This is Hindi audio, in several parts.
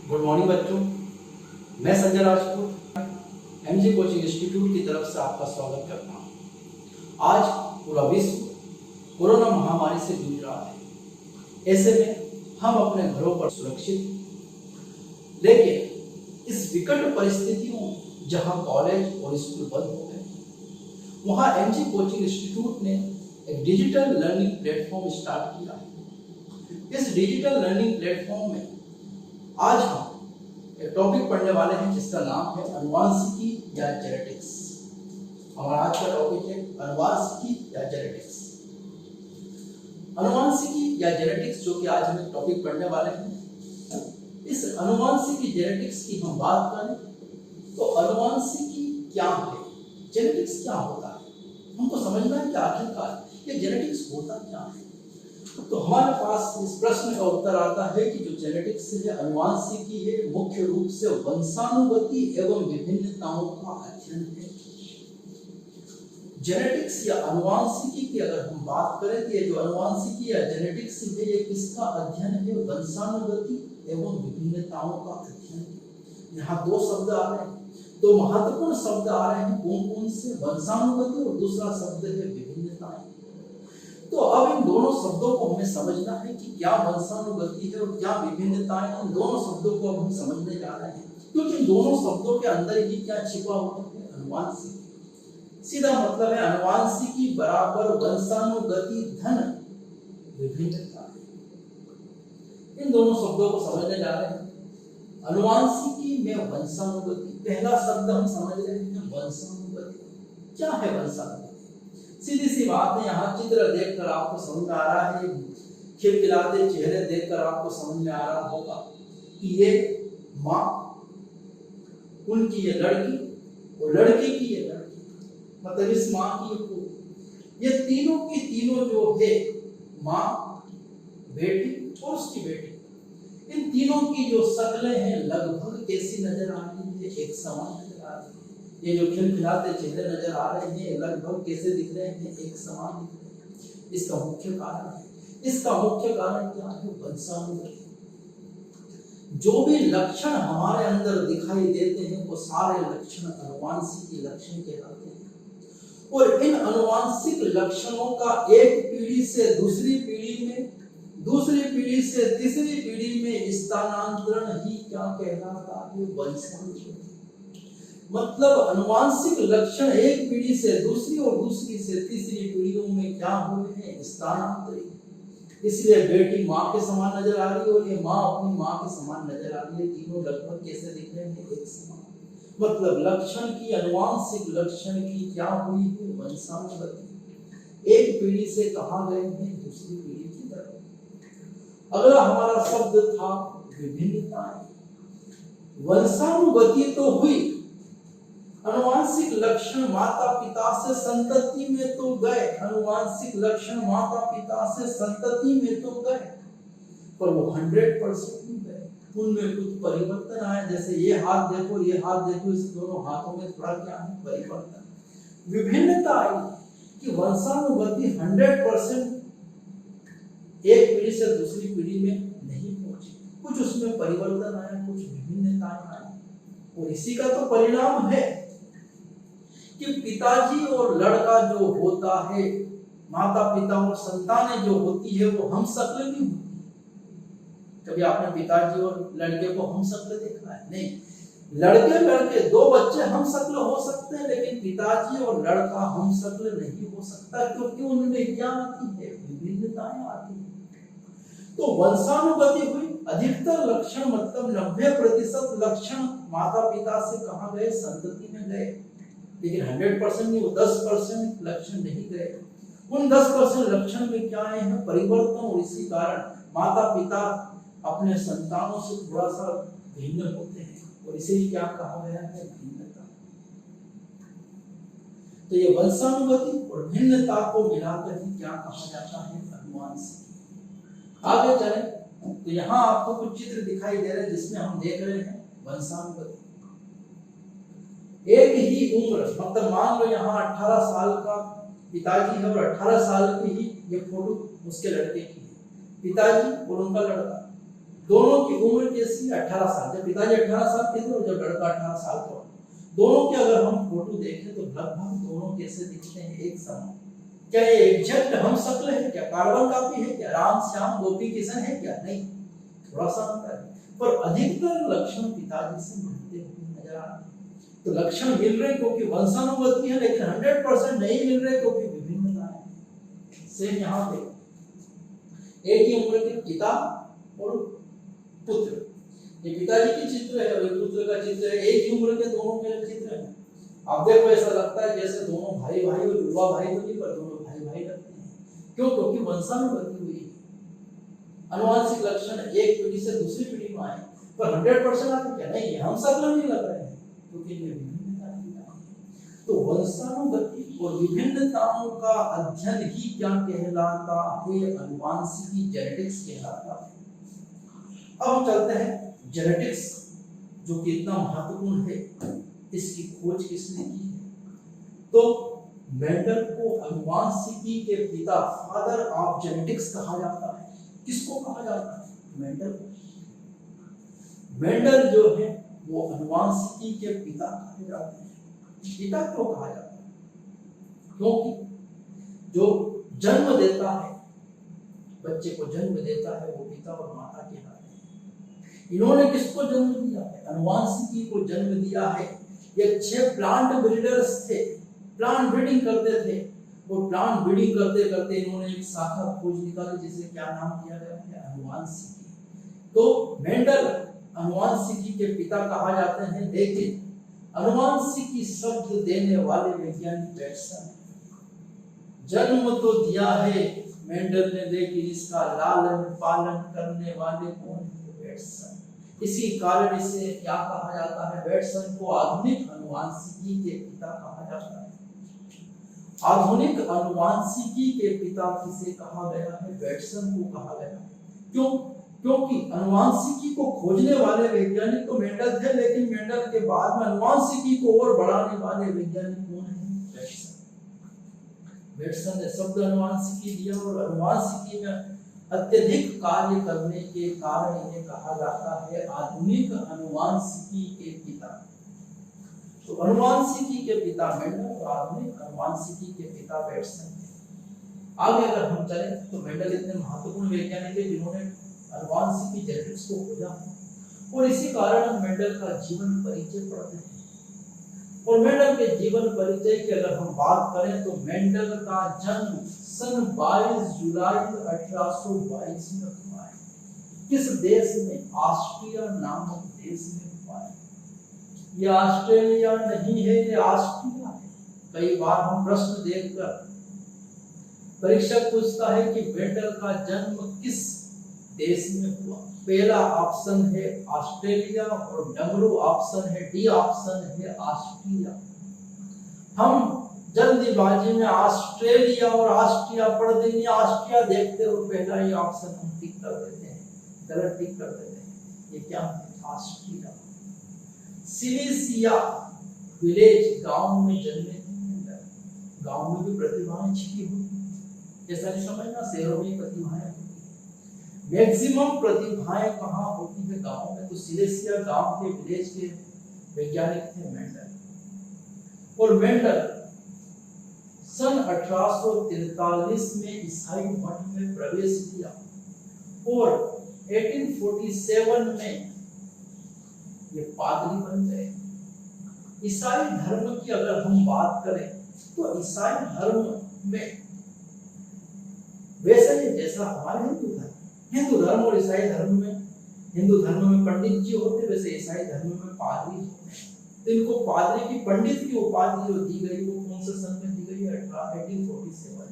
गुड मॉर्निंग बच्चों, मैं Sanjay Rajput MG coaching institute की तरफ से आपका स्वागत करता हूं। आज पूरा विश्व कोरोना महामारी से जूझ रहा है। ऐसे में हम अपने घरों पर सुरक्षित, लेकिन इस विकट परिस्थितियों में जहां कॉलेज और स्कूल बंद हो गए, वहां एमजी कोचिंग इंस्टीट्यूट ने एक डिजिटल लर्निंग प्लेटफॉर्म स्टार्ट किया है। इस डिजिटल लर्निंग प्लेटफॉर्म में आज हम एक टॉपिक पढ़ने वाले हैं जिसका नाम है अनुवांशिकी या जेनेटिक्स। हमारा आज का टॉपिक है अनुवांशिकी या जेनेटिक्स। अनुवांशिकी या जेनेटिक्स जो कि आज हम एक टॉपिक पढ़ने वाले हैं। इस अनुवांशिकी जेनेटिक्स की हम बात करें तो अनुवांशिकी क्या है, जेनेटिक्स क्या होता है, हमको समझना है कि आखिरकार ये जेनेटिक्स होता क्या है। तो हमारे पास इस प्रश्न का उत्तर आता है कि जो जेनेटिक्स है, अनुवांशिकी है, मुख्य रूप से वंशानुगति एवं विभिन्नताओं का अध्ययन है। जेनेटिक्स या अनुवांशिकी की अगर हम बात करें तो ये जो अनुवांशिकी या जेनेटिक्स है, ये किसका अध्ययन है? वंशानुगति एवं विभिन्नताओं का अध्ययन है। यहाँ दो शब्द आ रहे हैं, दो महत्वपूर्ण शब्द आ रहे हैं। कौन कौन से? वंशानुगति और दूसरा शब्द है विभिन्नताएं। तो अब इन दोनों शब्दों को हमें समझना है कि क्या वंशानुगति है और क्या विभिन्नताएं हैं। इन दोनों शब्दों को अब हम समझने जा रहे हैं, क्योंकि इन दोनों शब्दों के अंदर ही क्या छिपा हुआ है? अनुवांशिकी। सीधा मतलब है अनुवांशिकी बराबर वंशानुगति धन विभिन्नता। इन दोनों शब्दों को समझने जा रहे हैं। अनुवांशिकी में वंशानुगति, पहला शब्द हम समझ रहे हैं वंशानुगति। क्या है वंशानुगति? सीधी सी बात है, यहाँ चित्र देखकर आपको समझ में आ रहा है, खिलखिलाते चेहरे देखकर आपको समझ में आ रहा होगा कि ये माँ, उनकी ये लड़की और लड़की की ये लड़की, मतलब इस माँ की ये तीनों की तीनों जो है, माँ, बेटी और उसकी बेटी, इन तीनों की जो शक्लें हैं लगभग कैसी नजर आ रही है? एक समान नजर आ रही है। ये जो खिलखिलाते चेहरे नजर आ रहे हैं लगभग कैसे दिख रहे हैं? एक समान दिख रहे हैं। इसका मुख्य कारण है, इसका मुख्य कारण क्या है? वंशानुगति। जो भी लक्षण हमारे अंदर दिखाई देते हैं वो सारे लक्षण अनुवांशिक लक्षण कहलाते हैं। और इन अनुवांशिक लक्षणों का एक पीढ़ी से दूसरी पीढ़ी में, दूसरी पीढ़ी से तीसरी पीढ़ी में स्थानांतरण ही क्या कहलाता है? वंशानुगति। मतलब अनुवांशिक लक्षण एक पीढ़ी से दूसरी और दूसरी से तीसरी पीढ़ियों में क्या हुए हैं? स्थानांतरित। इसलिए बेटी माँ के समान नजर आ रही है और ये माँ अपनी माँ के समान नजर आ रही है। तीनों लगभग कैसे दिख रहे हैं? एक समान। मतलब लक्षण की, अनुवांशिक लक्षण की क्या हुई है? वंशानुगति। एक पीढ़ी से कहाँ गए हैं? दूसरी पीढ़ी की तरफ। अगला हमारा शब्द था विभिन्नताएं। वंशानुगति तो हुई, अनुवांशिक लक्षण माता पिता से संतति में तो गए, अनुवांशिक लक्षण माता पिता से संतति में तो गए, पर वो 100% नहीं गए। उनमें कुछ परिवर्तन आए। जैसे ये हाथ देखो, ये हाथ देखो, इस दोनों हाथों में थोड़ा क्या है? परिवर्तन। विभिन्नता आई कि वंशानुगति 100% एक पीढ़ी से दूसरी पीढ़ी में नहीं पहुंची। कुछ उसमें परिवर्तन आया, कुछ विभिन्नताएं आई। और इसी का तो परिणाम है कि पिताजी और लड़का जो होता है, माता पिता और संतानें जो होती है, वो हम शक्ल नहीं होती। कभी आपने पिताजी और लड़के को हम शक्ल देखा है? नहीं। लड़के दो बच्चे हम शक्ल हो सकते हैं, लेकिन पिताजी और लड़का हम शक्ल नहीं हो सकता, क्योंकि उनमें क्या आती है? विभिन्नताएं आती है। तो वंशानुगति हुई। अधिकतर लक्षण मतलब 90% लक्षण माता पिता से कहाँ गए? संतति में गए। लेकिन 100% नहीं, वो 10% लक्षण नहीं गए। उन 10% लक्षण में क्या आए हैं? परिवर्तन। और इसी कारण माता पिता अपने संतानों से थोड़ा सा भिन्न होते हैं और इसे क्या कहा गया है? भिन्नता। तो ये वंशानुगति और भिन्नता को मिलाकर ही क्या कहा जाता है? अनुवांशिकी। आगे चले तो यहाँ आपको कुछ चित्र दिखाई दे रहे हैं जिसमें हम देख रहे हैं वंशानुगति। एक ही उम्र, मतलब मान लो यहाँ 18 साल का पिताजी है और 18 साल की ही ये फोटो उसके लड़के की है, पिताजी और उनका लड़का। दोनों की उम्र कैसी है? 18 साल। जब पिताजी 18 साल के थे और जब लड़का 18 साल का हुआ, दोनों के अगर हम फोटो देखें तो लगभग दोनों कैसे दिखते हैं? एक समान। क्या ये एग्जैक्ट हम शक्ल है क्या? कार्बन कॉपी है क्या? राम श्याम गोपी किशन है क्या? नहीं, थोड़ा सा अंतर है, पर अधिकतर लक्षण पिताजी से मिलते हुए नजर आ रहे हैं। तो लक्षण मिल रहे क्योंकि वंशानुगति है, लेकिन 100% नहीं मिल रहे क्योंकि विभिन्नता है। सेम यहाँ पे एक ही उम्र के पिता और पुत्र, ये पिताजी की चित्र है और ये पुत्र का चित्र है, एक ही उम्र के दोनों के चित्र है। आप देखो ऐसा लगता है जैसे दोनों भाई भाई और युवा भाई तो नहीं, पर दोनों भाई भाई लगते हैं। क्यों? क्योंकि वंशानुगति हुई, अनुवांशिक लक्षण एक पीढ़ी से दूसरी पीढ़ी में आए, पर 100% आते क्या? नहीं, हम सब नहीं लग रहे हैं क्योंकि इनमें विभिन्नता है। तो वंशानुगति और विभिन्नताओं का अध्ययन ही क्या कहलाता है? अनुवांशिकी, जेनेटिक्स कहलाता है। अब हम चलते हैं जेनेटिक्स, जो कि इतना महत्वपूर्ण है, इसकी खोज किसने की है? तो मेंडल को अनुवांशिकी के पिता, फादर ऑफ जेनेटिक्स कहा जाता है। किसको कहा जाता है? मेंडल। मेंडल जो है वो अनुवांशिकी के पिता कहे जाते हैं। पिता क्यों कहा जाता है? क्योंकि जो जन्म देता है, बच्चे को जन्म देता है, वो पिता और माता कहलाते हैं। इन्होंने किसको जन्म दिया है? अनुवांशिकी को जन्म दिया है। ये 6 प्लांट ब्रीडर्स थे, प्लांट ब्रीडिंग करते थे। वो प्लांट ब्रीडिंग करते करते इन्होंने एक शाखा खोज निकाली जिसे क्या नाम दिया गया है? अनुवांशिकी। तो मेंडल अनुवांशिकी के पिता कहा जाते हैं, लेकिन अनुवांशिकी शब्द देने वाले वैज्ञानिक बैटसन। जन्म तो दिया है मेंडल ने, लेकिन इसका लालन पालन करने वाले कौन है? बैटसन। इसी कारण इसे क्या कहा जाता है? बैटसन को आधुनिक अनुवांशिकी के पिता कहा जाता है। आधुनिक अनुवांशिकी के पिता किसे कहा गया है? बैटसन को कहा गया है। क्यों? क्योंकि अनुवांशिकी को खोजने वाले वैज्ञानिक तो मेंडल थे, लेकिन मेंडल के बाद में अनुवांशिकी को और बढ़ाने वाले वैज्ञानिक कौन है? बैटसन। बैटसन ने शब्द अनुवांशिकी दिया और अनुवांशिकी में अत्यधिक कार्य करने के कारण इन्हें कहा जाता है आधुनिक अनुवांशिकी के पिता। तो अनुवांशिकी के पिता मेंडल और आधुनिक अनुवांशिकी के पिता बैटसन। आगे अगर हम चलें तो मेंडल इतने महत्वपूर्ण वैज्ञानिक थे जिन्होंने अनुवांशिकी जेनेटिक्स को खोजा, और इसी कारण हम मेंडल का जीवन परिचय पढ़ते हैं। और मेंडल के जीवन परिचय की अगर हम बात करें तो मेंडल का जन्म सन 22 जुलाई 1822 में हुआ है। किस देश में? ऑस्ट्रिया नामक देश में हुआ है। ये ऑस्ट्रेलिया नहीं है, ये ऑस्ट्रिया है। कई बार हम प्रश्न देखकर परीक्षक पूछता है कि मेंडल का जन्म किस देश में हुआ? पहला ऑप्शन है ऑस्ट्रेलिया और डब्ल्यू ऑप्शन है, डी ऑप्शन है ऑस्ट्रिया। हम जल्दीबाजी में ऑस्ट्रेलिया और ऑस्ट्रिया पढ़ देंगे, ऑस्ट्रिया देखते और पहला ही ऑप्शन हम टिक कर देते हैं, गलत टिक कर देते हैं। ये क्या है? ऑस्ट्रिया। सिलिसिया विलेज, गांव में जन्मे थे। गांव में भी प्रतिभाएं छिपी हुई, ऐसा नहीं समझना शहरों में प्रतिभाएं होती। मैक्सिमम प्रतिभाएं कहाँ होती है? गांव में। तो सिलेसिया गांव के विलेज के वैज्ञानिक थे मेंडल। और मेंडल सन 1843 में ईसाई मठ में प्रवेश किया और 1847 में ये पादरी बन गए। ईसाई धर्म की अगर हम बात करें तो ईसाई धर्म में वैसे ही जैसा हमारे हिंदू धर्म और ईसाई धर्म में, हिंदू धर्म में पंडित जी होते, वैसे ईसाई धर्म में पादरी होते। तो इनको पादरी की, पंडित की उपाधि जो दी गई वो कौन से सन में दी गई? 1847 में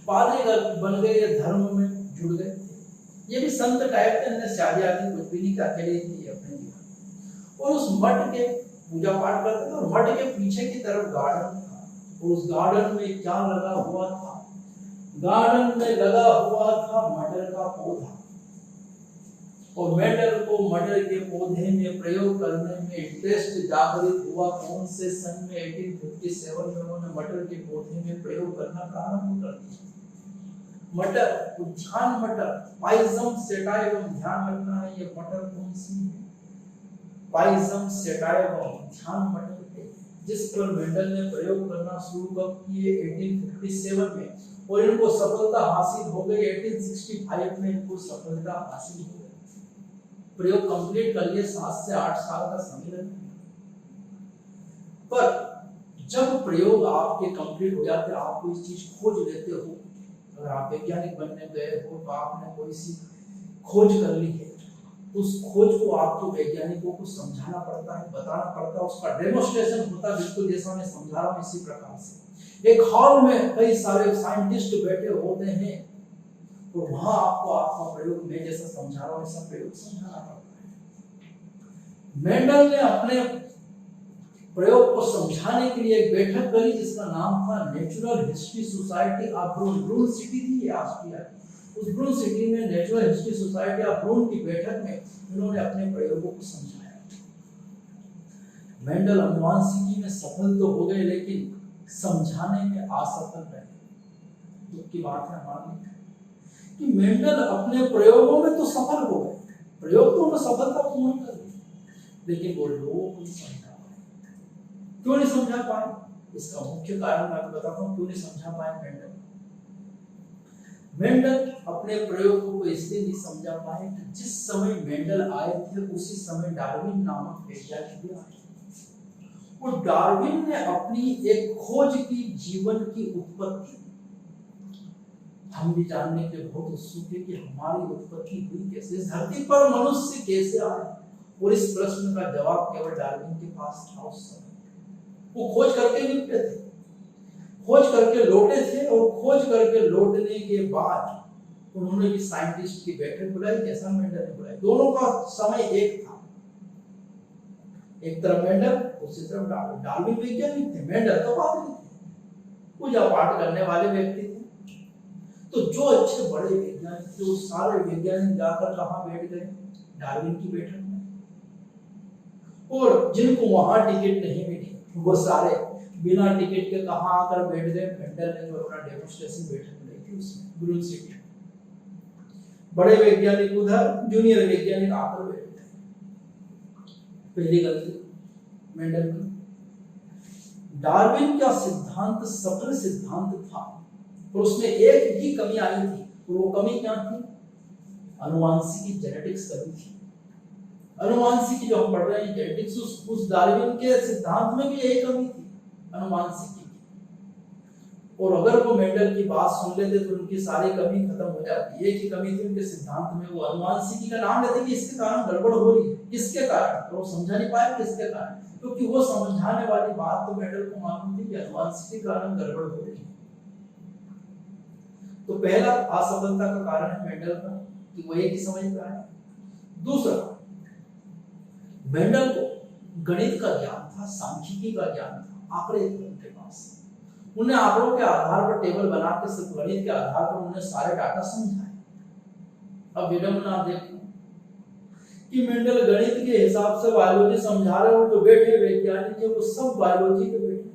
पादरी बन गए, धर्म में जुड़ गए। ये भी संत टाइप के, शादी आदि कुछ भी नहीं, अकेले थे अपने जीवन। और उस मठ के पूजा पाठ करते थे और मठ के पीछे की तरफ गार्डन था, और उस गार्डन में क्या लगा हुआ था? गार्डन में लगा हुआ था मटर का पौधा। और मेंडल को मटर के पौधे में प्रयोग करने में इंटरेस्ट जागृत हुआ कौन से सन में? 1857 में उन्होंने मटर के पौधे में प्रयोग करना प्रारंभ कर दिया। मटर, उद्यान मटर, पाइजम सेटाइवम, ध्यान रखना है ये मटर कौन सी है, पाइजम सेटाइवम, ध्यान मटर है, जिस पर मेंडल ने प्रयोग करना शुरू कब किए 1857 में, और इनको सफलता हासिल हो गई 1865 में, इनको सफलता हासिल हो गई। प्रयोग कंप्लीट कर लिए 7 से 8 साल का समय लगता, पर जब प्रयोग आपके कंप्लीट हो जाते, आप कोई चीज खोज लेते हो, अगर आप वैज्ञानिक बनने गए हो तो आपने कोई सी खोज कर ली है, तो उस खोज को आपको वैज्ञानिकों को समझाना पड़ता है, बताना पड़ता है, उसका डेमोन्स्ट्रेशन होता है, बिल्कुल जैसा मैं समझा रहा हूँ इसी प्रकार से। एक हॉल में कई सारे साइंटिस्ट बैठे होते हैं, तो वहां आपको आपका प्रयोग में जैसा समझा रहा हूँ ऐसा प्रयोग समझाना पड़ता है। मेंडल ने अपने प्रयोग को समझाने के लिए एक बैठक करी जिसका नाम था natural history society of Brunn. Brunn city थी ऑस्ट्रिया की, उस ब्रून सिटी में natural history society of Brunn की बैठक में उन्होंने अपने प्रयोगों को समझाया। मेंडल अनुवांशिकी में सफल तो हो गए लेकिन समझाने में असफल रहे। दुख की बात है हमारे कि मेंडल अपने प्रयोगों में तो सफल हो गए, प्रयोग तो उन्होंने सफलतापूर्ण कर दिए, लेकिन वो लोगों को समझा क्यों नहीं समझा पाए। इसका मुख्य कारण मैं आपको बताता हूं क्यों नहीं समझा पाए मेंडल अपने प्रयोगों को इसलिए नहीं समझा पाए कि जिस समय मेंडल आए थे उसी समय डार्विन नामक वैज्ञानिक भी आए, और डार्विन ने अपनी एक खोज की जीवन की उत्पत्ति, हम भी जानने के बहुत उत्सुक है कि हमारी उत्पत्ति हुई कैसे, इस धरती पर मनुष्य कैसे आए, और इस प्रश्न का जवाब केवल डार्विन के पास था उस समय। वो खोज करके निपटे थे, खोज करके लौटे थे, और खोज करके लौटने के बाद उन्होंने भी साइंटिस्ट की बैठक बुलाई जैसा मेंडल ने बुलाई। दोनों का समय एक था, एक तरफ मेंडल दूसरी तरफ डार्विन। डार्विन वैज्ञानिक थे, मेंडल तो पादरी थे, पूजा पाठ करने वाले व्यक्ति थे। तो जो अच्छे बड़े वैज्ञानिक थे वो सारे वैज्ञानिक जाकर कहाँ बैठ गए, डार्विन की बैठक में, और जिनको वहां टिकट नहीं मिली वो सारे बिना टिकट के कहां आकर बैठ गए, मेंडल ने जो अपना डेमोन्स्ट्रेशन बैठक ली थी उसमें ब्रून सिटी। बड़े वैज्ञानिक उधर, जूनियर वैज्ञानिक आकर बैठ गए। पहली गलती मेंडल की। डार्विन का सिद्धांत सफल सिद्धांत था, और उसमें एक ही कमी आई थी, और वो कमी क्या थी, अनुवांशिकी, जेनेटिक्स कमी थी। अनुवांशिकी जो हम पढ़ रहे हैं जेनेटिक्स, उस डार्विन के सिद्धांत में भी यही कमी थी, अनुवांशिकी की। और अगर वो मेंडल की बात सुन लेते तो उनकी सारी कमी खत्म हो जाती। एक ही कमी थी उनके सिद्धांत में, वो अनुवांशिकी का नाम लेते कि इसके कारण गड़बड़ हो रही है, किसके कारण, तो वो समझा नहीं पाए किसके कारण, क्योंकि वो समझाने वाली बात तो मेंडल को मालूम थी कि अनुवांशिकी के कारण गड़बड़ हो रही है। तो पहला असफलता का कारण है मेंडल का कि वो एक ही समझ में आया। दूसरा, मेंडल को गणित का ज्ञान था, सांख्यिकी का ज्ञान था, आंकड़े थे उनके पास। उन्हें आंकड़ों के आधार पर टेबल बना के सिर्फ गणित के आधार पर उन्हें सारे डाटा समझाए। अब विडंबना देखो कि मेंडल गणित के हिसाब से बायोलॉजी समझा रहे हो, जो बैठे वैज्ञानिक है वो सब बायोलॉजी के बैठे।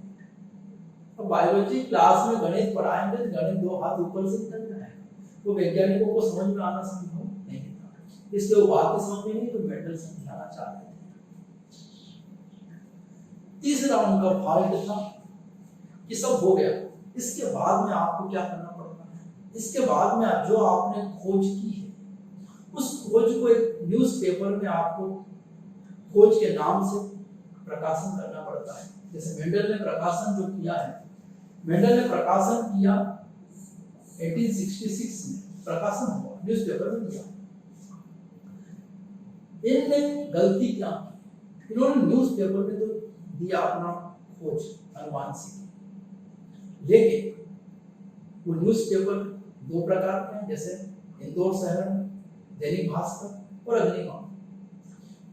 अब बायोलॉजी क्लास में गणित पढ़ाएंगे तो गणित दो हाथ ऊपर से निकल जाएगा, तो वैज्ञानिकों को समझ में आना संभव नहीं था, इसलिए वो बात समझ में नहीं तो मेंडल समझाना चाहते थे। तीसरा उनका फॉल्ट था कि सब हो गया, इसके बाद में आपको क्या करना पड़ता है, इसके बाद में जो आपने खोज की है उस खोज को एक न्यूज़पेपर में आपको खोज के नाम से प्रकाशन करना पड़ता है। जैसे मेंडल ने प्रकाशन जो किया है, मेंडल ने प्रकाशन किया 1866 में, प्रकाशन हुआ न्यूज़पेपर में दिया। इनने गलती क्या की, इन्होंने न्यूज़पेपर में तो दिया अपना खोज अनुवांशिकी, लेकिन वो न्यूज़पेपर दो प्रकार के हैं, जैसे इंदौर शहर में दैनिक भास्कर और अग्निबाण।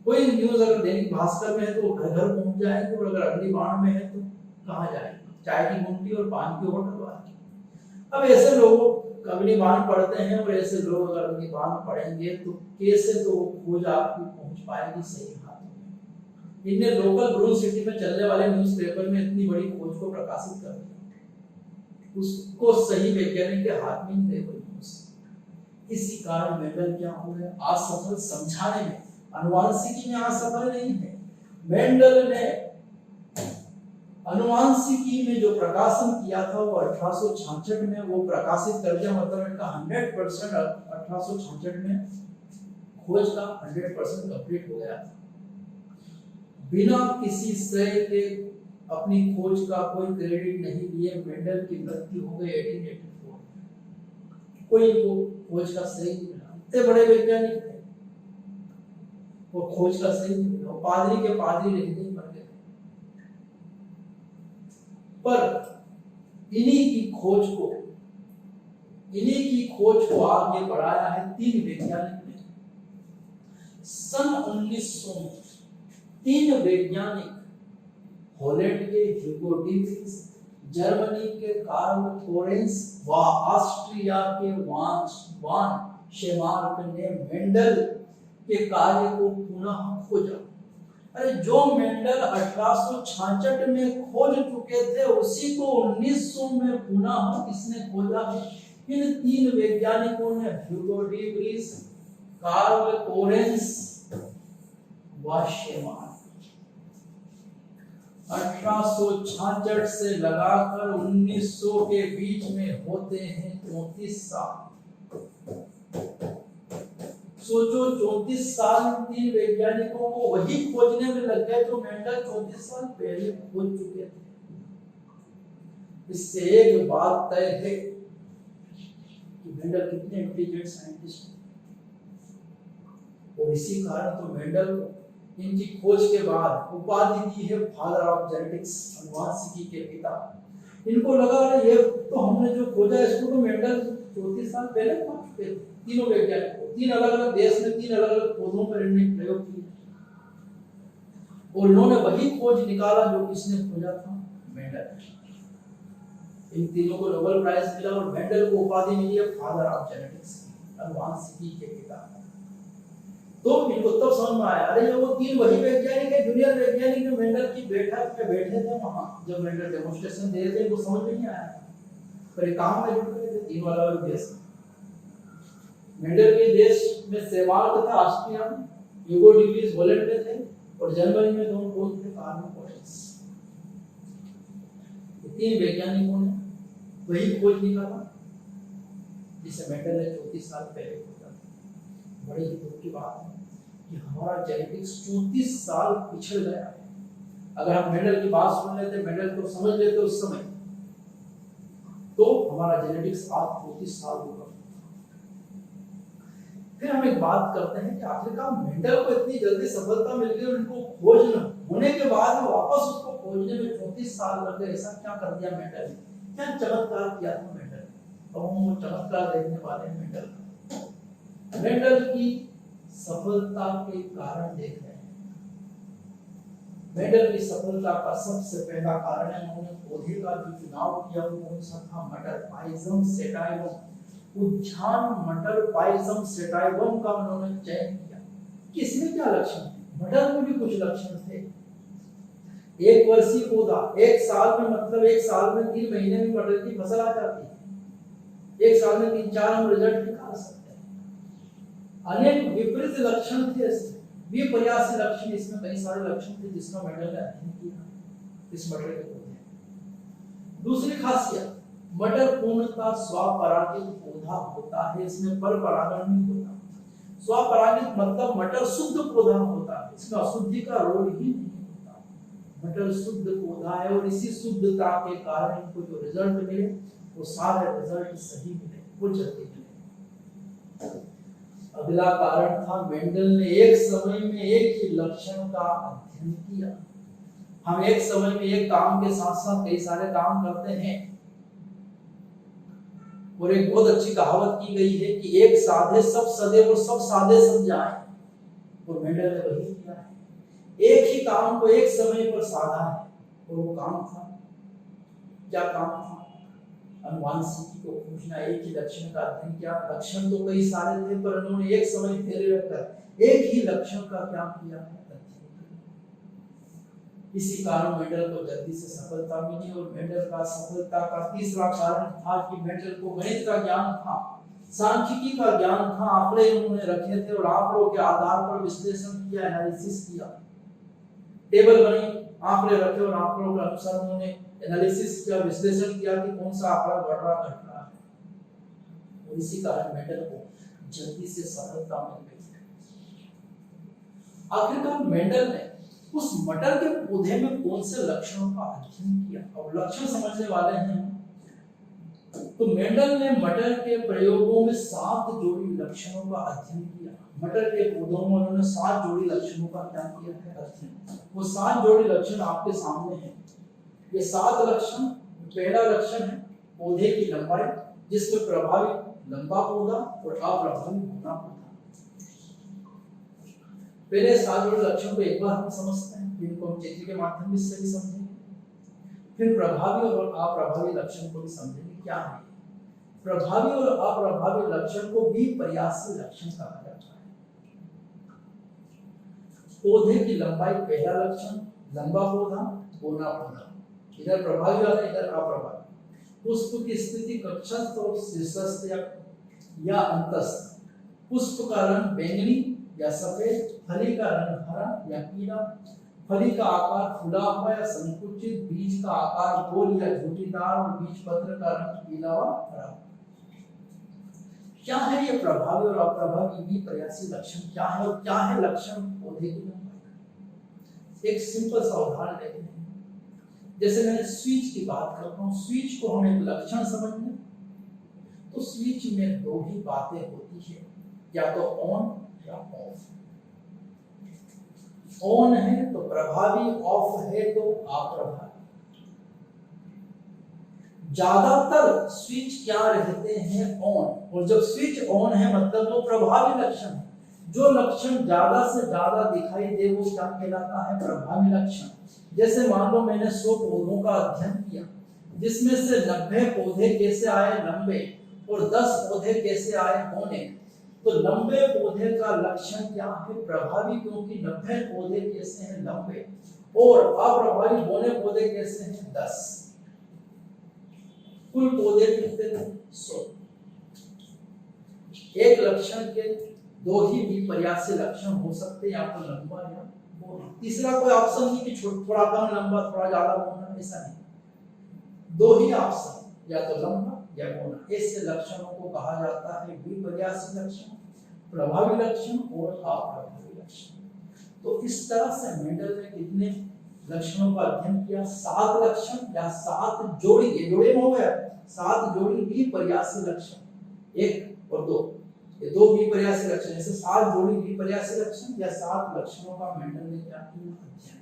कोई न्यूज अगर दैनिक भास्कर में है तो घर घर पहुंच जाएगी, और अगर अग्निबाण में है तो कहाँ जाएगी, चाय की गुमटी और पान की होटल वाली। अब ऐसे लोग अग्निबाण पढ़ते हैं, और ऐसे लोग अगर अग्निबाण पढ़ेंगे तो कैसे तो खोज आपकी पहुंच पाएगी सही हाथ में। इनने लोकल ब्रून सिटी में चलने वाले न्यूज़पेपर में इतनी बड़ी खोज को प्रकाशित कर दिया, उसको सही वैज्ञानिक के हाथ में ही नहीं दे पाई। इसी कारण मेंडल क्या हो गया, असफल समझाने में, अनुवांशिकी में असफल नहीं है। मेंडल ने अनुवांशिकी में जो प्रकाशन किया था वो 1866 में वो प्रकाशित कर दिया, मतलब इनका 100% 1866 में खोज का 100% कंप्लीट हो गया था। बिना किसी श्रेय के अपनी खोज का कोई क्रेडिट नहीं लिए मेंडल की मृत्यु हो गई 1884। कोई को खोज का श्रेय नहीं मिला, इतने बड़े वैज्ञानिक थे, वो खोज का श्रेय नहीं मिला, पादरी के पादरी रहते ही मर गए। पर इन्हीं की खोज को आगे बढ़ाया है 3 वैज्ञानिक ने। सन 1900 में 3 वैज्ञानिक, हॉलैंड के ह्यूगो डीवरीज, जर्मनी के कार्ल लोरेंस व ऑस्ट्रिया के वान शेमार्क ने मेंडल के कार्य को पुनः खोजा। अरे जो मेंडल 1866 में खोज चुके थे उसी को 1900 में पुनः किसने खोजा है? इन 3 वैज्ञानिकों ने, ह्यूगो डीवरीज, कार्ल लोरेंस व शेमार्क। 1866 से लगाकर 1900 के बीच में होते हैं 34 साल। सोचो 34 साल 3 वैज्ञानिकों को वही खोजने में लग गए जो मेंडल 34 साल पहले खोज चुके थे। इससे एक बात तय है कि मेंडल कितने इंटेलिजेंट साइंटिस्ट थे, और इसी कारण तो मेंडल को इनकी खोज के बाद उपाधि दी है फादर ऑफ जेनेटिक्स, अनुवांशिकी के पिता। इनको लगा ये तो हमने जो खोजा इसको तो मेंडल 34 साल पहले खोज चुके थे। तीनों वैज्ञानिकों 3 अलग-अलग देश में 3 अलग-अलग पौधों पर इन्होंने प्रयोग किए, और इन्होंने वही खोज निकाला जो किसने खोजा था, मेंडल। इन तीनों को नोबेल प्राइज मिला और मेंडल को उपाधि मिली है फादर ऑफ जेनेटिक्स, अनुवांशिकी के पिता। तो इनको तब समझ में आया, अरे वो 3 वही वैज्ञानिक है, जूनियर वैज्ञानिक जो मेंडल की बैठक में बैठे थे वहां, जब मेंडल डेमोंस्ट्रेशन दे रहे थे, इनको समझ में नहीं आया, पर एक काम में जुट गए थे 3 अलग देश। मेंडल के देश में शेमार्क था ऑस्ट्रिया में, ह्यूगो डीवरीज हॉलैंड में थे, और जर्मनी में 2 लोग थे, कार्ल लोरेंस। 3 वैज्ञानिकों ने वही खोज निकाला जिसे मेंडल ने 34 साल पहले खोजा। बड़ी ही दुख की बात है कि हमारा जेनेटिक्स 34 साल पिछड़ गया है। अगर हम मेंडल की बात सुन लेते, मेंडल को समझ लेते उस समय, तो हमारा जेनेटिक्स आज 34 साल होगा। फिर हम एक बात करते हैं कि आखिरकार मेंडल को इतनी जल्दी सफलता मिल गई, उनको खोज होने के बाद वापस उसको खोजने में 34 साल लग गए। ऐसा क्या कर दिया मेंडल ने? क्या चमत्कार किया था मेंडल ने? अब हम वो चमत्कार देखने वाले हैं मेंडल का। मेंडल की सफलता के कारण देख रहे हैं। मेंडल की सफलता का सबसे पहला कारण है उन्होंने पौधे का जो चुनाव किया वो कौन सा था? मटर पाइजम सेटाइवम, उद्यान मटर पाइजम सेटाइवम का उन्होंने चयन किया। किसमें क्या लक्षण थे? मटर में भी कुछ लक्षण थे। 1 वर्षीय पौधा, 1 साल में, मतलब 1 साल में 3 महीने में मटर की फसल आ जाती है। 1 साल में 3-4 हम रिजल्ट निकाल सकते हैं। अनेक विपरीत लक्षण थे इसमें, विपर्यासी लक्षण, इसमें कई सारे लक्षण थे जिसका मेंडल ने अध्ययन किया इस मटर के पौधे। दूसरी खासियत, मटर पूर्णतः स्वपरागित पौधा होता है, इसमें पर परागण नहीं होता। स्वपरागित मतलब मटर शुद्ध पौधा होता है, इसमें अशुद्धि का रोल ही नहीं होता। मटर शुद्ध पौधा है और इसी शुद्धता के कारण इनको जो रिजल्ट मिले वो सारे रिजल्ट सही मिले, वो जल्दी मिले। अगला कारण था मेंडल ने एक समय में एक ही लक्षण का अध्ययन किया। हम एक समय में एक काम के साथ साथ कई सारे काम करते हैं, और एक बहुत अच्छी कहावत की गई है कि एक साधे सब सदे और सब साधे सब जाए, और मेंडल ने वही किया है। एक ही काम को एक समय पर साधा है, और वो काम था, क्या काम था? अनुवांशिकी को खोजना, एक ही लक्षण का अध्ययन किया। लक्षण तो कई सारे थे पर उन्होंने एक समय फेरे रखकर एक ही लक्षण का क्या किया है? इसी कारण मेंडल को जल्दी से सफलता मिली। और मेंडल का सफलता का तीसरा कारण था कि मेंडल को गणित का ज्ञान था। सांख्यिकी का ज्ञान था, आंकड़े उन्होंने रखे थे और आंकड़ों के आधार पर विश्लेषण किया, एनालिसिस किया, टेबल बनी, आंकड़े रखे और आंकड़ों के अनुसार उन्होंने एनालिसिस किया, विश्लेषण किया कि कौन सा आंकड़ा बढ़ रहा घट रहा है। और इसी कारण मेंडल को जल्दी से सफलता मिल गई। आखिरकार मेंडल ने उस मटर के पौधे में कौन से लक्षणों का अध्ययन किया। अब लक्षण समझने वाले हैं तो मेंडल ने मटर के प्रयोगों में 7 जोड़ी लक्षणों का अध्ययन किया। मटर के पौधों में उन्होंने 7 जोड़ी लक्षणों का क्या किया है, अध्ययन। वो 7 जोड़ी लक्षण आपके सामने हैं। ये 7 लक्षण, पहला लक्षण है पौधे की लंबाई, जिसमें प्रभावी लंबा पौधा और अप्रभावी घना पौधा। पहले 7 जोड़ी लक्षण को एक बार हम समझते हैं, फिर इनको हम चित्र के माध्यम से भी समझेंगे, फिर प्रभावी और अप्रभावी लक्षण को भी समझेंगे क्या है। प्रभावी और अप्रभावी लक्षण को भी प्रयासी लक्षण कहा जाता है। पौधे की लंबाई पहला लक्षण, लंबा पौधा, घना पौधा, इधर प्रभावी वाला, इधर अप्रभावी। पुष्प की स्थिति कक्षस्थ और शीर्षस्थ या अंतस्थ। पुष्प का रंग बैंगनी या सफेद, फली का रंग हरा या पीला, फली का आकार फुला हुआ या संकुचित, बीज का आकार गोल या झूठीदार और बीज पत्र का रंग पीला व हरा। क्या है ये प्रभावी और अप्रभावी भी प्रयासी लक्षण क्या है और क्या है लक्षण पौधे की लंबाई। एक सिंपल सा उदाहरण लेते हैं। जैसे मैंने स्विच की बात करता हूँ, स्विच को हम एक लक्षण समझने तो स्विच में 2 ही बातें होती है, या तो ऑन या ऑफ। ऑन है तो प्रभावी, ऑफ है तो अप्रभावी। ज्यादातर स्विच क्या रहते हैं, ऑन। और जब स्विच ऑन है मतलब वो प्रभावी लक्षण है। जो लक्षण ज्यादा से ज्यादा दिखाई दे वो क्या कहलाता है, प्रभावी लक्षण। जैसे मान लो मैंने 100 पौधों का अध्ययन किया, जिसमें से 90 पौधे कैसे आए, लंबे, और 10 पौधे कैसे आए, होने। तो लंबे पौधे का लक्षण क्या है, प्रभावी, क्योंकि 90 पौधे कैसे हैं, लंबे, और अप्रभावी होने पौधे कैसे हैं, 10। कुल पौधे कितने थे, 100। एक लक्षण के 2 ही विपर्यासी लक्षण हो सकते हैं, या तो लंबा या बोना। तीसरा कोई ऑप्शन नहीं कि थोड़ा कम लंबा थोड़ा ज्यादा बोना, ऐसा नहीं। 2 ही ऑप्शन, या तो लंबा या बोना। ऐसे लक्षणों को कहा जाता है विपर्यासी लक्षण, प्रभावी लक्षण और अप्रभावी लक्षण। तो इस तरह से मेंडल ने कितने लक्षणों का अध्ययन किया, 7 लक्षण या 7 जोड़ी। ये जोड़े में हो गया 7 जोड़ी विपर्यासी लक्षण, 1 और 2, ये 2 विपर्यासी लक्षण। ऐसे 7 जोड़ी विपर्यासी लक्षण या 7 लक्षणों का मेंडल ने क्या किया, अध्ययन।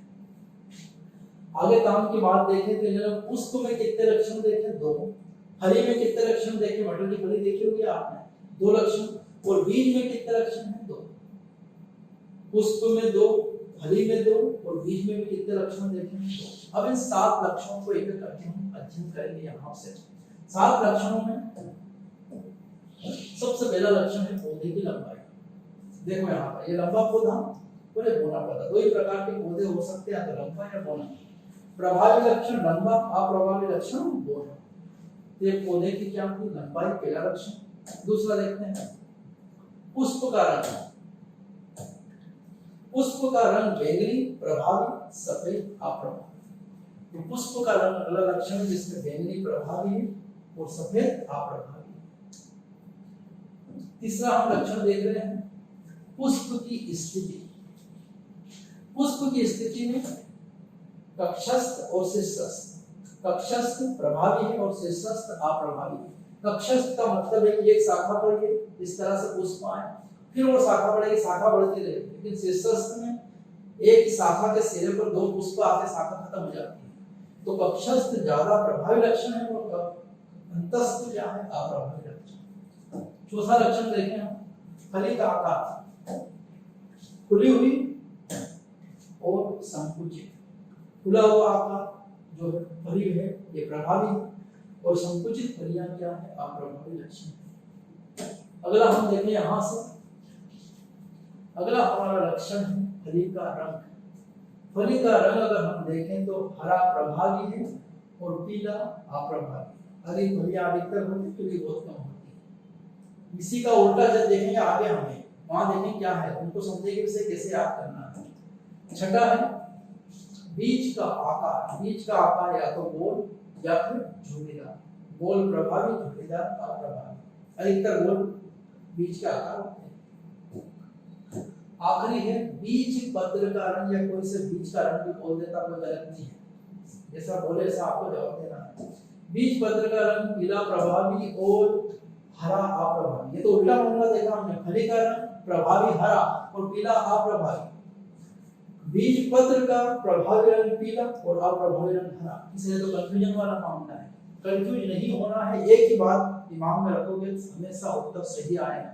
आगे काम की बात देखें तो जब पुष्प में कितने लक्षण देखे, 2। फली में कितने लक्षण देखे, मटर की फली देखी होगी आपने, 2 लक्षण। और बीज में कितने लक्षण हैं, 2। पुष्प में 2, फली में 2 और बीज में भी कितने लक्षण देखे हैं, 2। अब इन 7 लक्षणों को एक एक करके हम अध्ययन करेंगे। यहाँ से 7 लक्षणों में सबसे पहला लक्षण है पौधे की लंबाई। देखो यहाँ पर ये लंबा पौधा और ये बोना पौधा, 2 ही प्रकार के पौधे हो सकते हैं, तो लंबा या बोना। प्रभावी लक्षण लंबा, अप्रभावी लक्षण बोना। तो ये पौधे की क्या हुई, लंबाई, पहला लक्षण। दूसरा देखते हैं पुष्प का रंग। पुष्प का रंग बैंगनी, प्रभावी, सफेद, अप्रभावी। तो पुष्प का रंग अगला लक्षण है, जिसमें बैंगनी प्रभावी है और सफेद अप्रभावी। तीसरा हम लक्षण देख रहे हैं पुष्प की स्थिति। पुष्प की स्थिति में कक्षस्थ और शीर्षस्थ। कक्षस्थ प्रभावी है और शीर्षस्थ अप्रभावी है। कक्षस्थ का मतलब है कि एक शाखा पर ये इस तरह से पुष्प आए, फिर वो शाखा बढ़ेगी, शाखा बढ़ती रहेगी। लेकिन शीर्षस्थ में एक शाखा के सिरे पर 2 पुष्प आते, शाखा खत्म हो जाती है। तो कक्षस्थ ज्यादा प्रभावी लक्षण है और अंतस्थ क्या है, अप्रभावी लक्षण। चौथा लक्षण देखें हम, फली का आकार, खुली हुई और संकुचित। खुला हुआ आकार जो फली है ये प्रभावी है, और संकुचित फलियां क्या है, अप्रभावी लक्षण। अगला हम देखें यहां से, अगला हमारा लक्षण है फली का रंग। फली का रंग अगर हम देखें तो हरा प्रभावी है और पीला अप्रभावी। हरी फलियां अधिकतर होती, पीली बहुत कम होती है। इसी का उल्टा जब देखेंगे आगे हमें वहां देखें क्या है, उनको समझेंगे इसे कैसे याद करना है। छठा है बीज का आकार। बीज का आकार या तो गोल या फिर झुर्रीदार। गोल प्रभावी, झुर्रीदार अप्रभावी। अधिकतर गोल बीज का आकार होते हैं। आखिरी है बीज पत्र का रंग, या कोई से बीज का रंग भी बोल देता, कोई गलत नहीं है, जैसा बोले ऐसा आपको जवाब देना है। बीज पत्र का रंग पीला प्रभावी और हरा अप्रभावी। ये तो उल्टा मामला देखा हमने, फली का रंग प्रभावी हरा और पीला अप्रभावी। बीज पत्र का प्रभावी रंग पीला और अप्रभावी रंग हरा, इसलिए तो कंफ्यूजन वाला मामला है। कंफ्यूज नहीं होना है, एक ही बात दिमाग में रखोगे हमेशा उत्तर सही आएगा।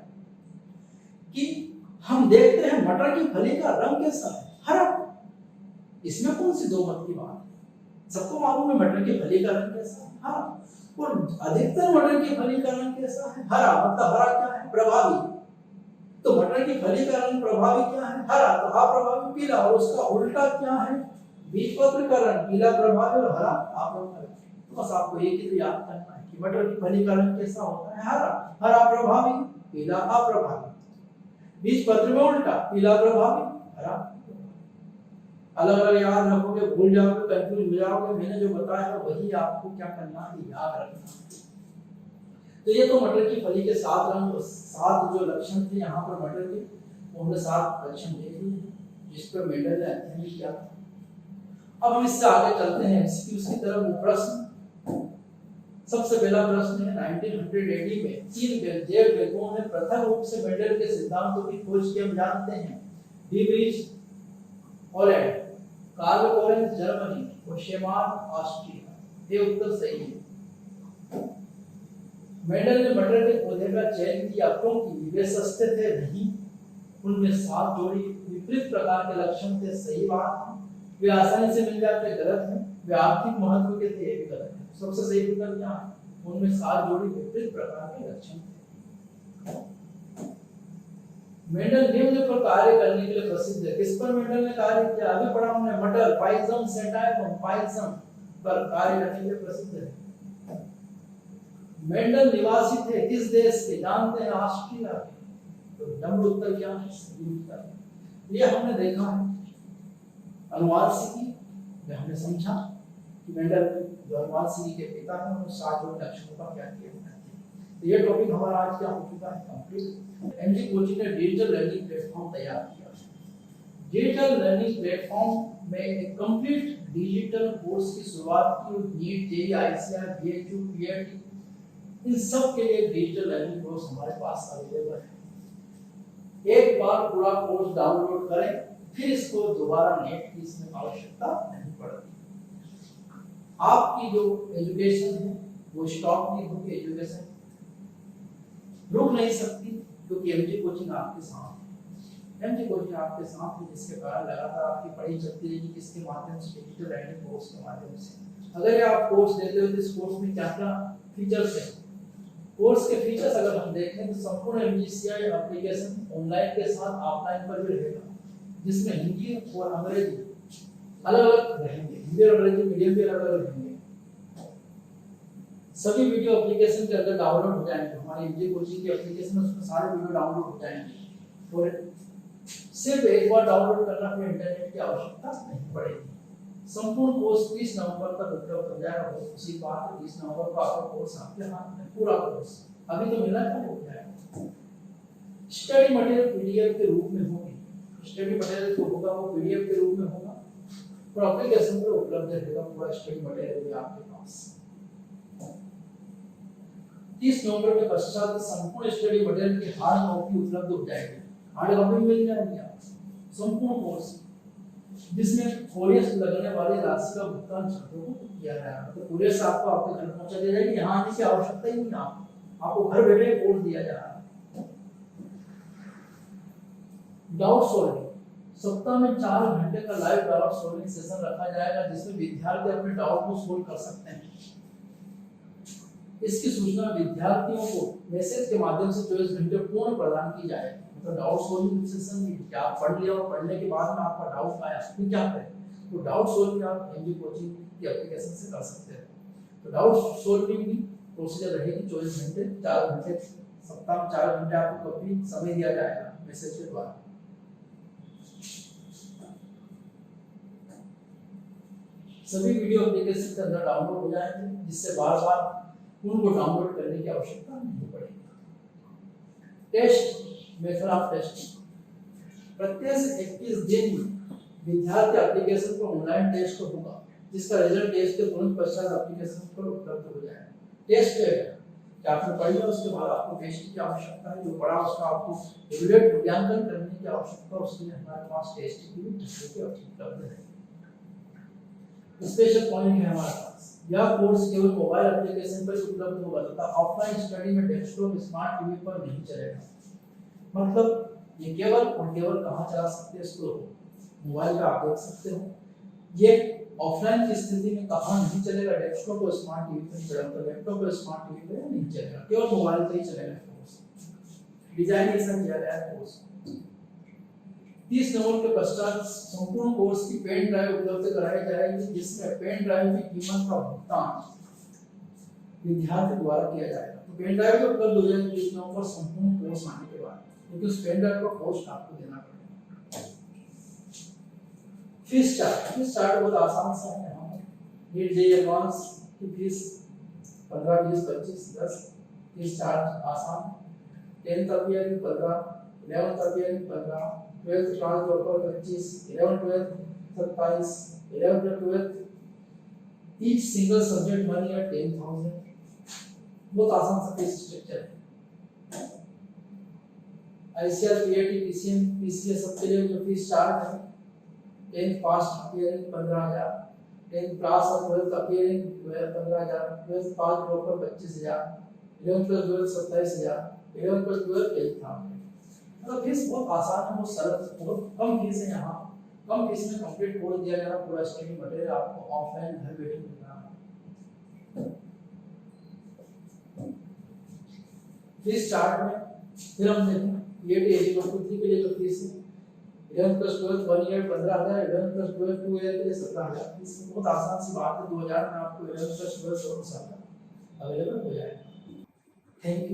कि हम देखते हैं मटर की फली का रंग कैसा है, हरा। इसमें कौन सी दो मत की बात है, सबको मालूम है मटर की फली का रंग कैसा है, हरा। और अधिकतर मटर की फली का रंग कैसा है, हरा। मतलब हरा क्या है, प्रभावी। तो मटर की फली का रंग प्रभावी क्या है, हरा, तो अप्रभावी पीला। और उसका उल्टा क्या है, बीज पत्र का रंग पीला प्रभावी और हरा अप्रभावी। तो बस आपको एक ही तो याद करना है कि मटर की फली का रंग कैसा होता है, हरा। हरा प्रभावी, पीला अप्रभावी। बीज पत्र में उल्टा, पीला प्रभावी, हरा। अलग अलग याद रखोगे, भूल जाओगे, कंफ्यूज हो जाओगे। मैंने जो बताया है वही आपको क्या करना है, याद रखना। तो ये तो मटर की फली के 7 रंग, 7 जो लक्षण थे यहाँ पर मटर के, वो हमने 7 लक्षण देख लिए जिस पर मेंडल ने अध्ययन किया। अब हम इससे आगे चलते हैं एमसीक्यूज की तरफ। वो प्रश्न, सबसे पहला प्रश्न है 1980 में 3 बेल्जियन वैज्ञानिकों ने प्रथम रूप से मेंडल के सिद्धांतों की खोज की। हम जानते हैं डीब्रीज हॉलैंड, कार्ल कोरेंज जर्मनी और शेमान ऑस्ट्रिया। ये उत्तर सही है। मेंडल ने मटर के पौधे का चयन किया क्योंकि वे सस्ते थे नहीं, उनमें 7 जोड़ी विपरीत प्रकार के लक्षण थे, सही बात है। वे आसानी से मिल जाते, गलत है। वे आर्थिक महत्व के थे, ये भी गलत है। सबसे सही उत्तर क्या है, उनमें 7 जोड़ी विपरीत प्रकार के लक्षण थे। मेंडल निम्न पर कार्य करने के लिए प्रसिद्ध है। किस पर मेंडल ने कार्य किया, अभी पढ़ा हमने, मटर पाइजम सेटाइवम पाइजम पर कार्य करने के लिए प्रसिद्ध है। मेंडल निवासी थे किस देश के, जानते हैं, ऑस्ट्रिया के। तो नंबर उत्तर क्या है, सही उत्तर। ये हमने देखा है अनुवांशिकी में, हमने समझा कि मेंडल जो अनुवांशिकी के पिता हैं, उन्होंने 7 जोड़ी लक्षणों का क्या किया। तो ये टॉपिक हमारा आज क्या हो चुका है, कंप्लीट। एमजी कोचिंग ने डिजिटल लर्निंग प्लेटफॉर्म तैयार किया। डिजिटल लर्निंग प्लेटफॉर्म में एक कंप्लीट डिजिटल कोर्स की शुरुआत की। NEET, JEE, ICR, BHU, PAT, इन सब के लिए डिजिटल लर्निंग कोर्स हमारे पास अवेलेबल है। एक बार पूरा कोर्स डाउनलोड करें, फिर इसको दोबारा नेट की इसमें आवश्यकता नहीं पड़ती। आपकी जो एजुकेशन है वो स्टॉप नहीं होगी, एजुकेशन रुक नहीं सकती, क्योंकि एमजी कोचिंग आपके साथ है। एमजी कोचिंग आपके साथ है, जिसके कारण लगातार आपकी पढ़ाई चलती रहेगी। किसके माध्यम से, डिजिटल लर्निंग कोर्स के माध्यम से। अगर ये आप कोर्स देते हो तो इस कोर्स में क्या क्या फीचर्स है। कोर्स के फीचर्स अगर हम देखें तो संपूर्ण एमजीसीआई एप्लीकेशन ऑनलाइन के साथ ऑफलाइन पर भी रहेगा, जिसमें हिंदी और अंग्रेजी अलग अलग रहेंगे। हिंदी और अंग्रेजी मीडियम भी अलग अलग रहेंगे। सभी वीडियो एप्लीकेशन के अंदर डाउनलोड हो जाएंगे। हमारी एमजी कोचिंग की एप्लीकेशन है, उसमें सारे वीडियो डाउनलोड हो जाएंगे। और सिर्फ एक बार डाउनलोड करना, फिर इंटरनेट की आवश्यकता नहीं पड़ेगी। संपूर्ण कोर्स 30 नवंबर तक उपलब्ध हो जाएगा। उसी बात है, 30 नवंबर को आपका कोर्स आपके हाथ में, पूरा कोर्स अभी तो मिलना क्या हो जाएगा। स्टडी मटेरियल पीडीएफ के रूप में होगी। स्टडी मटेरियल जो होगा वो पीडीएफ के रूप में होगा और एप्लीकेशन पर उपलब्ध रहेगा पूरा स्टडी मटेरियल भी आपके पास। 30 नवंबर के पश्चात संपूर्ण स्टडी मटेरियल की हार्ड कॉपी उपलब्ध हो जाएगी। हार्ड कॉपी मिल जाएगी आपको संपूर्ण कोर्स, जिसमें कोरियर से लगने वाली राशि का भुगतान छात्रों को किया जाएगा। तो कोरियर से आपको आपके घर पहुंचा दिया जाएगा। यहाँ आने की आवश्यकता ही नहीं, आपको घर बैठे कोर्स दिया जा रहा है। डाउट सॉल्विंग, सप्ताह में 4 घंटे का लाइव डाउट सॉल्विंग सेशन रखा जाएगा, जिसमें विद्यार्थी अपने डाउट को सोल्व कर सकते हैं। इसकी सूचना विद्यार्थियों को मैसेज के माध्यम से 24 घंटे पूर्ण प्रदान की जाएगी। तो डाउट सॉल्विंग सेशन में क्या पढ़ लिया और पढ़ने के बाद में आपका डाउट आया तो क्या करें, तो डाउट सॉल्विंग आप एमजी कोचिंग की एप्लीकेशन से कर सकते हैं। तो डाउट सॉल्विंग की प्रोसीजर रहेगी 24 घंटे, 4 घंटे सप्ताह में 4 घंटे आपको कभी समय दिया जाएगा मैसेज के द्वारा। सभी वीडियो एप्लीकेशन के अंदर डाउनलोड हो जाएंगे, जिससे बार बार उनको डाउनलोड करने की आवश्यकता नहीं पड़ेगी। Test, method of testing. प्रत्येक 21 दिन में विद्यार्थी एप्लीकेशन पर ऑनलाइन टेस्ट होगा, जिसका रिजल्ट टेस्ट के तुरंत पश्चात एप्लीकेशन पर उपलब्ध हो जाएगा। टेस्ट क्या आपने पढ़ लिया, उसके बाद आपको टेस्ट की आवश्यकता है, जो पढ़ा उसका आपको एवेल्युएट मूल्यांकन करने की आवश्यकता, उसके लिए हमारे पास टेस्ट की भी उपलब्ध है। स्पेशल पॉइंट है हमारे पास, यह कोर्स केवल मोबाइल एप्लीकेशन पर उपलब्ध होगा तथा ऑफलाइन स्टडी में डेस्कटॉप स्मार्ट टीवी पर नहीं चलेगा। मतलब ये केवल और केवल कहाँ चला सकते हैं इसको, मोबाइल पे आप देख सकते हो। ये ऑफलाइन की स्थिति में कहाँ नहीं चलेगा, डेस्कटॉप और स्मार्ट टीवी पर चलेगा, लैपटॉप और स्मार्ट टीवी पर नहीं चलेगा, केवल मोबाइल पे ही चलेगा। कोर्स डिजाइन ऐसा किया गया है। कोर्स 30 नवंबर के पश्चात संपूर्ण कोर्स की पेन ड्राइव उपलब्ध कराई जाएगी, जिसमें पेन ड्राइव की कीमत का भुगतान विद्यार्थी द्वारा किया जाएगा। तो पेन ड्राइव उपलब्ध हो जाएगी 30 नवंबर संपूर्ण कोर्स आने के बाद, क्योंकि उस पेन ड्राइव का कॉस्ट आपको देना पड़ेगा। फीस चार्ट बहुत आसान सा है। यहाँ नीट जे एडवांस की फीस 15, 20, 25, 10। फीस चार्ज आसान। 10th appearing 15, 11th appearing 15, 12th class dropper 25, 11th 12th 27, 11th 12th each single subject 1 year 10,000। बहुत आसान सा फीस स्ट्रक्चर है। आईसीआर, पीएटी, पीसीएम, पीसीएस सबके लिए जो फीस चार्ज है, 10th पास अपियरिंग 15,000, 10th क्लास और 12th appearing 15,000, 12th pass dropper 25,000, 11th plus 12th 27,000, 11th plus 12th 8,000। मतलब फीस बहुत आसान है, बहुत सरल, बहुत कम फीस है। यहाँ कम फीस में कंप्लीट कोर्स दिया जा रहा है, पूरा स्टडी मटेरियल आपको ऑफलाइन घर बैठे मिल रहा है। फीस चार्ट में फिर हम देखें पीएटी एलिजिबल 3 के लिए जो फीस है 11th plus 12th 1 year 15,000, 11th plus 12th 2 year के लिए 17,000। फीस बहुत आसान सी बात है, 2000 में आपको 11th प्लस 12th दोनों साल अवेलेबल हो जाएगा। Thank you.